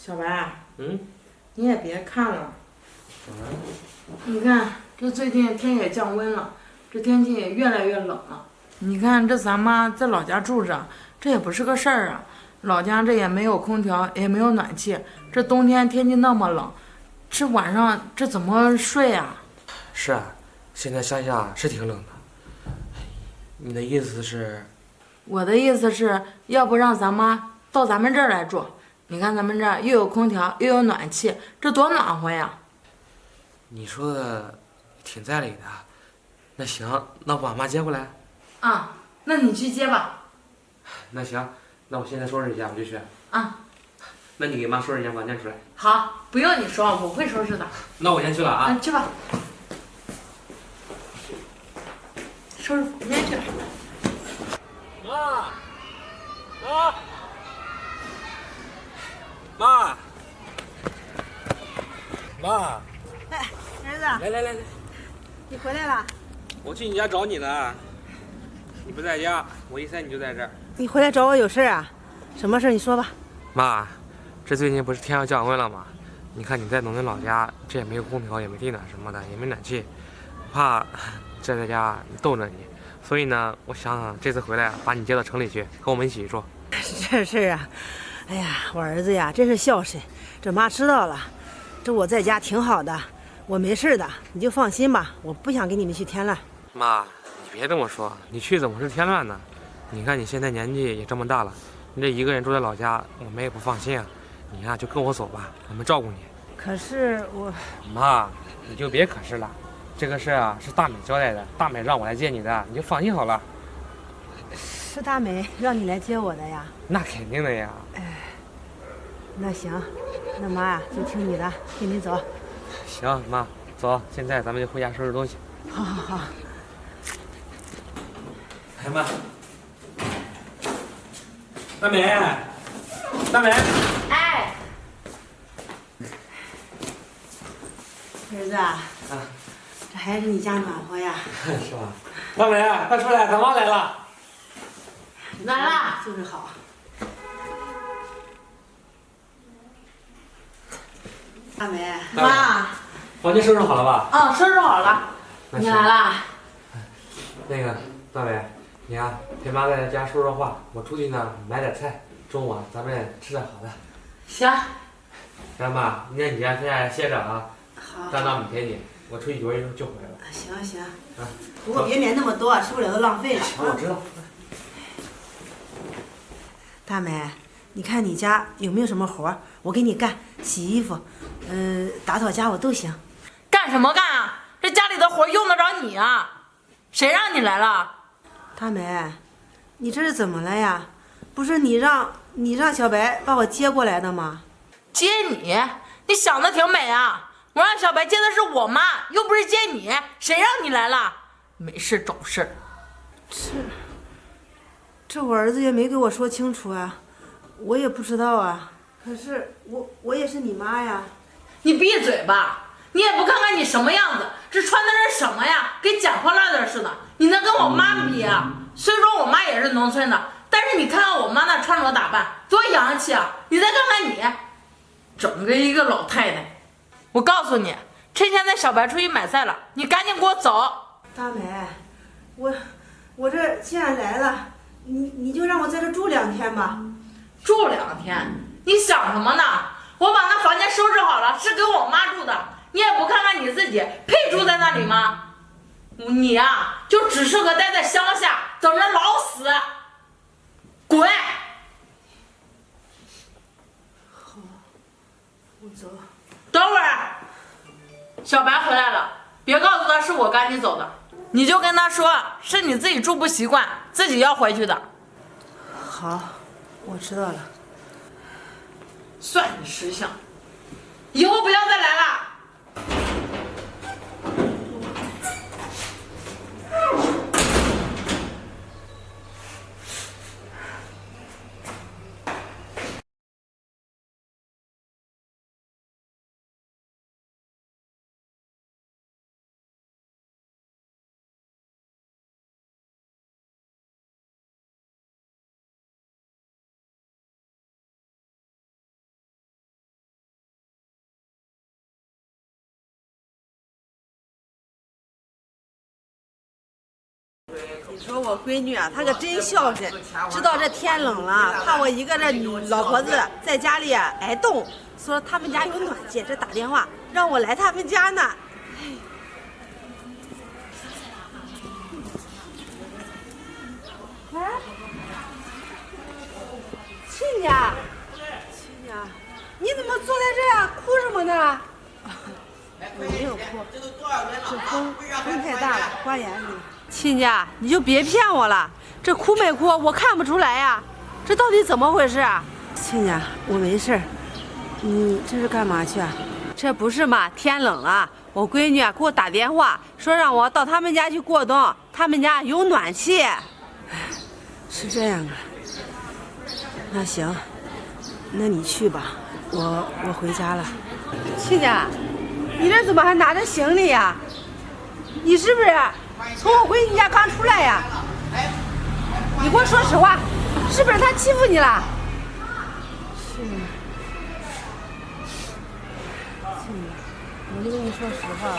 小白，嗯，你也别看了，怎么了？你看这最近天也降温了，这天气也越来越冷了。你看这咱妈在老家住着，这也不是个事儿啊。老家这也没有空调，也没有暖气，这冬天天气那么冷，这晚上这怎么睡啊？是啊，现在乡下是挺冷的。你的意思是？我的意思是，要不让咱妈到咱们这儿来住？你看咱们这儿又有空调，又有暖气，这多暖和呀！你说的挺在理的。那行，那我把妈接过来。啊，那你去接吧。那行，那我现在收拾一下，我就去。啊，那你给妈收拾一下房间出来。好，不用你说，我会收拾的。那我先去了啊。去吧，收拾房间去。妈，妈，妈，哎，儿子，来，你回来了？我去你家找你呢。你不在家，我一猜你就在这儿。你回来找我有事啊？什么事？你说吧。妈，这最近不是天要降温了吗？你看你在农村老家，这也没有空调，也没地暖什么的，也没暖气，怕这在家冻着你。所以呢，我想这次回来把你接到城里去，和我们一起住。这事啊，哎呀，我儿子呀，真是孝顺。这妈知道了，这我在家挺好的，我没事的，你就放心吧。我不想给你们去添乱。妈，你别这么说，你去怎么是添乱呢？你看你现在年纪也这么大了，你这一个人住在老家，我们也不放心啊。你呀，就跟我走吧，我们照顾你。可是我，妈，你就别可是了，这个事啊是大美交代的，大美让我来接你的，你就放心好了。是大美让你来接我的呀？那肯定的呀。那行，那妈呀就听你的，跟你走。行，妈，走，现在咱们就回家收拾东西。好。哎妈，大美，哎，儿子啊，这还是你家暖和呀？是吧？大美，快出来，咱妈来了。来了，就是好。大美，妈。房间收拾好了吧？哦，收拾好了。你来了。那个大美，你呀陪妈在家说说话，我出去呢买点菜，中午啊咱们吃点好的。行。来妈，你在你家在家歇着啊，好。让大美陪你，我出去一会儿就回来了。行。啊，不过别买那么多，吃不了都浪费了。我知道。大美，你看你家有没有什么活儿，我给你干，洗衣服，打扫家务都行。干什么干啊？这家里的活用得着你啊？谁让你来了？大美，你这是怎么了呀？不是你让小白把我接过来的吗？接你？你想的挺美啊！我让小白接的是我妈，又不是接你，谁让你来了？没事找事儿。这我儿子也没给我说清楚啊，我也不知道啊。可是我也是你妈呀。你闭嘴吧！你也不看看你什么样子，这穿的是什么呀？跟捡破烂的似的。你能跟我妈比啊？虽说我妈也是农村的，但是你看看我妈那穿着打扮多洋气啊！你再看看你，整个一个老太太。我告诉你，趁现在小白出去买菜了，你赶紧给我走。大美，我这既然来了，你就让我在这住2天吧。住2天？你想什么呢？我把那房间收拾好了，是给我妈住的。你也不看看你自己，配住在那里吗？你呀，就只适合待在乡下，等着老死。滚！好，我走。等会儿，小白回来了，别告诉他是我赶你走的，你就跟他说是你自己住不习惯，自己要回去的。好，我知道了。算你识相，以后不要再来了。你说我闺女啊，她可真孝顺，知道这天冷了，怕我一个这老婆子在家里啊挨冻，说他们家有暖气，这打电话让我来他们家呢。哎，亲家，亲家，你怎么坐在这儿哭什么呢？我没有哭，这风太大了，刮眼里了。亲家，你就别骗我了，这哭没哭我看不出来呀，这到底怎么回事啊？亲家，我没事儿，你这是干嘛去啊？这不是嘛，天冷了，我闺女啊给我打电话说让我到他们家去过冬，他们家有暖气。是这样啊，那行，那你去吧，我回家了。亲家，你这怎么还拿着行李呀？你是不是从我闺女家刚出来呀？你给我说实话，是不是他欺负你了？是。我就跟你说实话吧，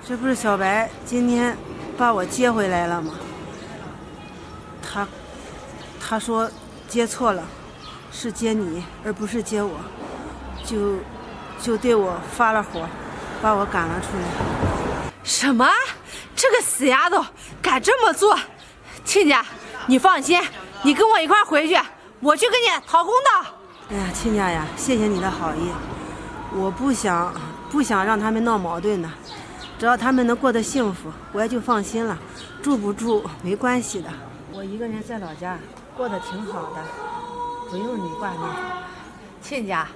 这不是小白今天把我接回来了吗？他说接错了，是接你而不是接我，就对我发了火，把我赶了出来。什么？这个死丫头敢这么做？亲家，你放心，你跟我一块回去，我去给你讨公道。哎呀，亲家呀，谢谢你的好意，我不想让他们闹矛盾的，只要他们能过得幸福，我也就放心了。住不住没关系的，我一个人在老家过得挺好的，不用你挂念。亲家，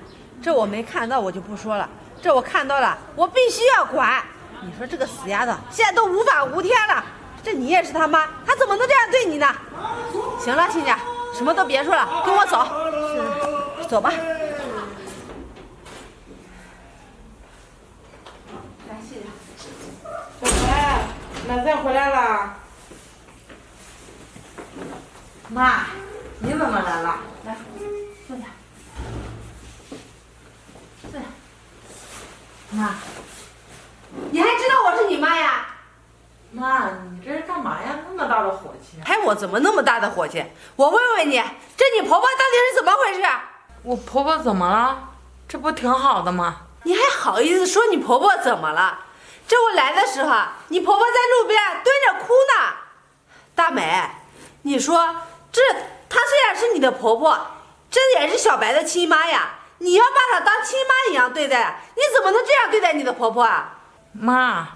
这我没看到我就不说了，这我看到了，我必须要管。你说这个死丫头现在都无法无天了，这你也是他妈，他怎么能这样对你呢？行了，亲家，什么都别说了，跟我走。是，走吧。来，亲家。小白，奶奶回来了。妈，你怎么来了？来，坐下。坐下。妈，你还知道我是你妈呀？妈，你这是干嘛呀？那么大的火气？还我怎么那么大的火气？我问问你，这你婆婆到底是怎么回事？我婆婆怎么了？这不挺好的吗？你还好意思说你婆婆怎么了？这我来的时候，你婆婆在路边蹲着哭呢。大美，你说她虽然是你的婆婆，这也是小白的亲妈呀。你要把她当亲妈一样对待，你怎么能这样对待你的婆婆啊？妈，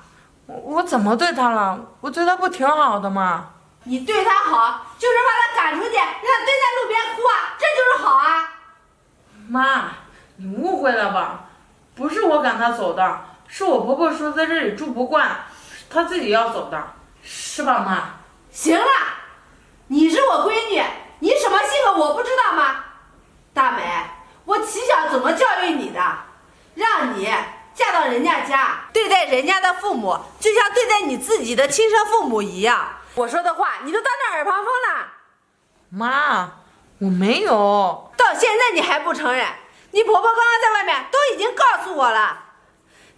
我怎么对她了？我对她不挺好的吗？你对她好，就是把她赶出去，让她蹲在路边哭啊，这就是好啊。妈，你误会了吧？不是我赶她走的，是我婆婆说在这里住不惯，她自己要走的，是吧，妈？行了，你是我闺女，你什么性格我不知道吗？大美，我起小怎么教育你的？让你嫁到人家家，对待人家的父母就像对待你自己的亲生父母一样。我说的话你都当着耳旁风了。妈，我没有。到现在你还不承认？你婆婆刚刚在外面都已经告诉我了，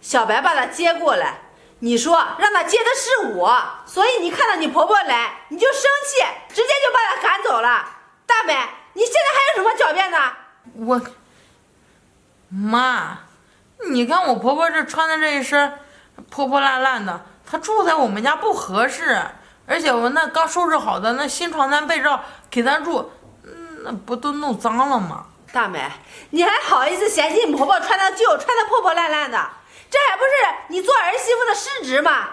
小白把她接过来，你说让她接的是我，所以你看到你婆婆来你就生气，直接就把她赶走了。大美，你现在还有什么狡辩呢？妈，你看我婆婆这穿的这一身破破烂烂的，她住在我们家不合适，而且我那刚收拾好的那新床单被罩给她住，那不都弄脏了吗？大美，你还好意思嫌弃你婆婆穿的旧，穿的破破烂烂的？这还不是你做儿媳妇的失职吗？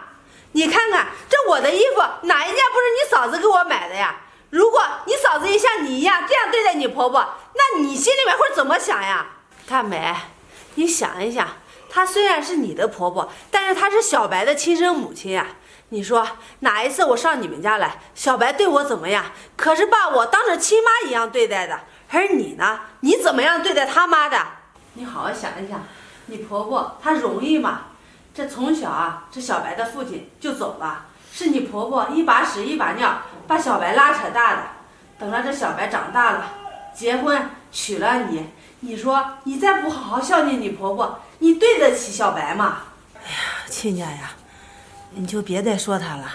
你看看这我的衣服哪一件不是你嫂子给我买的呀？如果你嫂子也像你一样这样对待你婆婆，那你心里面会怎么想呀？大美，你想一想，她虽然是你的婆婆，但是她是小白的亲生母亲呀。你说哪一次我上你们家来，小白对我怎么样？可是把我当成亲妈一样对待的。而你呢？你怎么样对待他妈的？你好好想一想，你婆婆她容易吗？这从小啊，这小白的父亲就走了，是你婆婆一把屎一把尿把小白拉扯大的。等到这小白长大了，结婚娶了你，你说你再不好好孝敬你婆婆，你对得起小白吗？哎呀，亲家呀，你就别再说他了，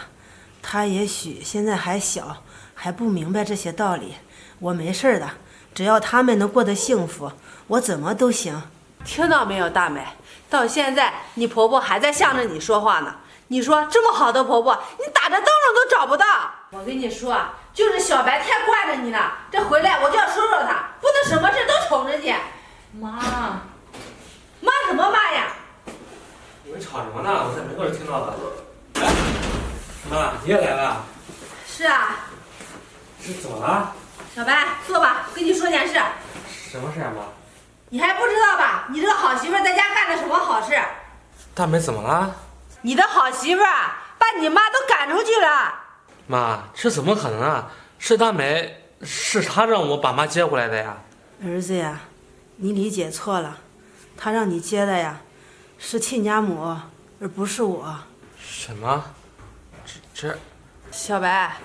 他也许现在还小，还不明白这些道理。我没事的，只要他们能过得幸福，我怎么都行。听到没有，大美？到现在你婆婆还在向着你说话呢。你说这么好的婆婆，你打着灯笼都找不到。我跟你说啊，就是小白太惯着你了，这回来我就要说说他，不能什么事都宠着你。妈，妈什么妈呀？你们吵什么呢？我在门口听到的。哎，妈，你也来了？是啊，是怎么了？小白，坐吧，跟你说件事。什么事啊，妈？你还不知道吧？你这个好媳妇在家干了什么好事？大美怎么了？你的好媳妇把你妈都赶出去了。妈，这怎么可能啊？是大美，是她让我把妈接回来的呀。儿子呀，你理解错了，她让你接的呀，是亲家母，而不是我。什么？这小白，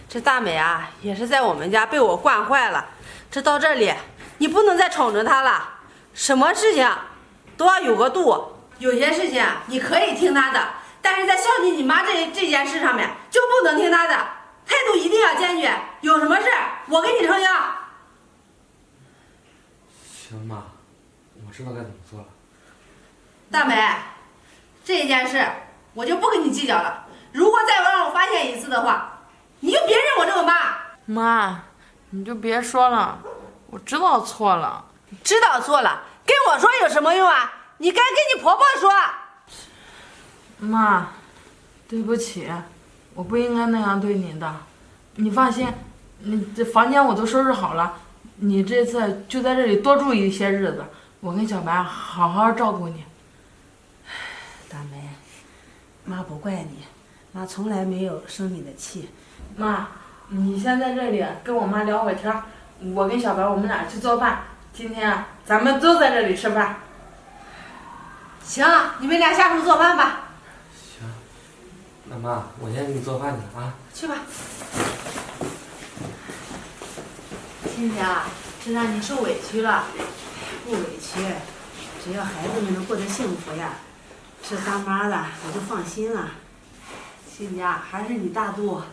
这大美啊，也是在我们家被我惯坏了。这到这里，你不能再宠着她了。什么事情都要有个度。有些事情你可以听她的，但是在孝敬你妈这件事上面就不能听她的，态度一定要坚决。有什么事我给你撑腰。行妈，我知道该怎么做了。大美，这件事我就不跟你计较了。如果再让我发现一次的话，你就别认我这个妈。妈，你就别说了，我知道错了。知道错了，跟我说有什么用啊？你该跟你婆婆说。妈，对不起，我不应该那样对你的。你放心，你这房间我都收拾好了，你这次就在这里多住一些日子，我跟小白好好照顾你。大梅，妈不怪你，妈从来没有生你的气。妈，你先在这里跟我妈聊会天儿，我跟小白我们俩去做饭。今天啊，咱们都在这里吃饭。行，你们俩下厨做饭吧。行，那妈，我先给你做饭去啊。去吧。亲家，这让你受委屈了。不委屈，只要孩子们能过得幸福呀，这当妈的我就放心了。亲家，还是你大度。